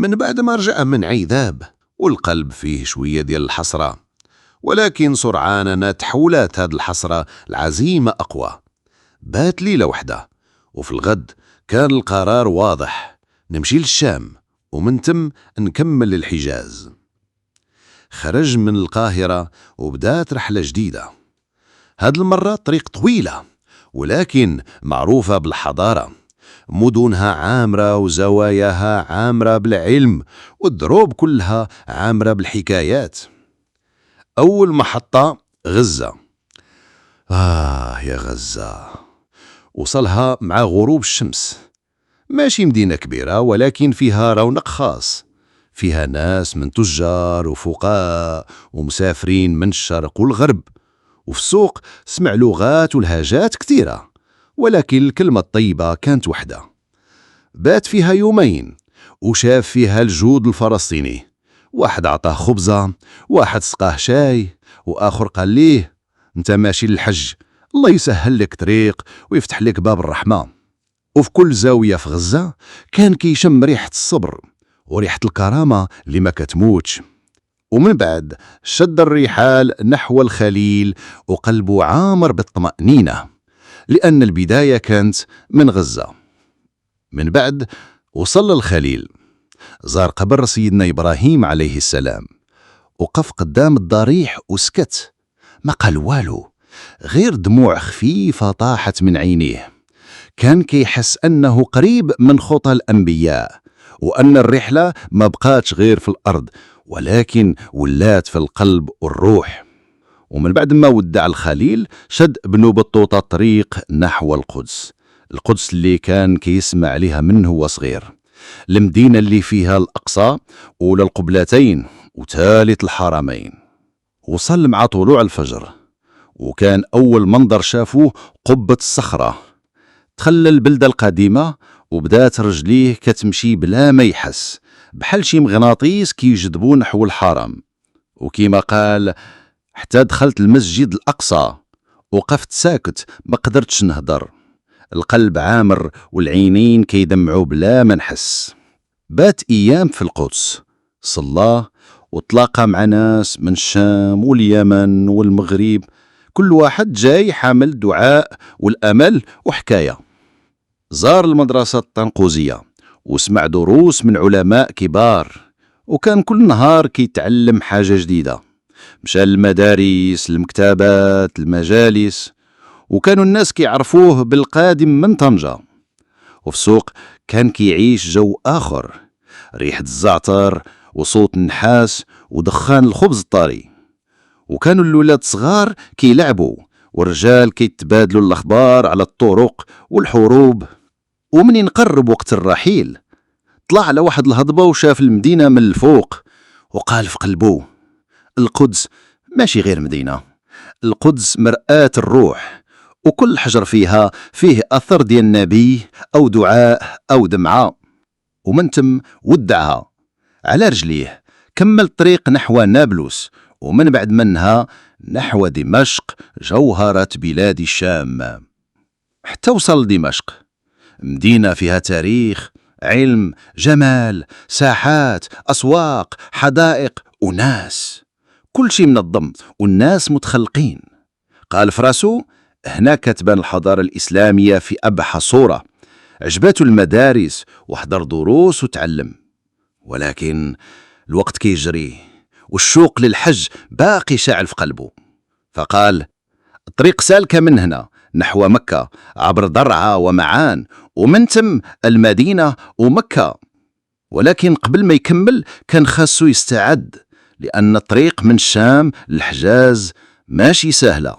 من بعد ما رجع من عذاب والقلب فيه شوية ديال الحسرة، ولكن سرعان نتحولت هاد الحسرة العزيمة أقوى. بات ليلة وحدة، وفي الغد كان القرار واضح، نمشي للشام ومن تم نكمل للحجاز. خرج من القاهرة وبدات رحلة جديدة. هاد المرة طريق طويلة ولكن معروفة بالحضارة، مدنها عامرة وزواياها عامرة بالعلم، والدروب كلها عامرة بالحكايات. أول محطة غزة. يا غزة، وصلها مع غروب الشمس. ماشي مدينة كبيرة ولكن فيها رونق خاص، فيها ناس من تجار وفقهاء ومسافرين من الشرق والغرب، وفي السوق سمع لغات ولهجات كثيرة، ولكن الكلمة الطيبة كانت وحدة. بات فيها يومين وشاف فيها الجود الفلسطيني، واحد عطاه خبزة، واحد سقاه شاي، وآخر قال ليه انت ماشي للحج، الله يسهل لك طريق ويفتح لك باب الرحمة. وفي كل زاوية في غزة كان كيشم ريحة الصبر وريحة الكرامة اللي ما كتموتش. ومن بعد شد الرحال نحو الخليل وقلبه عامر بالطمأنينة، لأن البداية كانت من غزة. من بعد وصل الخليل، زار قبر سيدنا إبراهيم عليه السلام، وقف قدام الضريح وسكت، ما قال والو، غير دموع خفيفة طاحت من عينيه. كان كيحس أنه قريب من خطى الأنبياء، وأن الرحلة ما بقاتش غير في الأرض ولكن ولات في القلب والروح. ومن بعد ما ودع الخليل شد ابن بطوطة الطريق نحو القدس، القدس اللي كان كيسمع عليها منه هو صغير، المدينة اللي فيها الأقصى أولى القبلتين وثالث الحرمين. وصل مع طلوع الفجر، وكان أول منظر شافوه قبة الصخرة. تخلى البلدة القديمة وبدات رجليه كتمشي بلا ما يحس، بحال شي مغناطيس كيجذبو نحو الحرم. وكيما قال حتى دخلت المسجد الأقصى، وقفت ساكت ما قدرتش نهضر، القلب عامر والعينين كيدمعوا بلا ما نحس. بات أيام في القدس، صلى وتلاقى مع ناس من الشام واليمن والمغرب، كل واحد جاي حامل دعاء والأمل وحكاية. زار المدرسة الطنقوزية وسمع دروس من علماء كبار، وكان كل نهار كيتعلم حاجة جديدة. مشى للمدارس، المكتبات، المجالس، وكانوا الناس كيعرفوه بالقادم من طنجة. وفي السوق كان كيعيش جو آخر، ريحة الزعتر وصوت النحاس ودخان الخبز الطري. وكانوا الولاد صغار كيلعبوا، والرجال كيتبادلوا الأخبار على الطرق والحروب. ومن ينقرب وقت الرحيل طلع على واحد الهضبة وشاف المدينة من الفوق، وقال في قلبه القدس ماشي غير مدينة، القدس مرآة الروح، وكل حجر فيها فيه أثر ديال النبي أو دعاء أو دمعة. ومن تم ودعها على رجليه، كمل الطريق نحو نابلس، ومن بعد منها نحو دمشق جوهرة بلاد الشام. حتى وصل لدمشق، مدينة فيها تاريخ، علم، جمال، ساحات، أسواق، حدائق وناس، كل شيء منظم والناس متخلقين. قال فراسو هنا كتبان الحضارة الإسلامية في أبحى صورة. عجباتو المدارس وحضر دروس وتعلم، ولكن الوقت كيجري والشوق للحج باقي شاعل في قلبه. فقال الطريق سالكة من هنا نحو مكة عبر درعا ومعان، ومن تم المدينة ومكة. ولكن قبل ما يكمل كان خاصو يستعد، لأن الطريق من الشام للحجاز ماشي سهلة.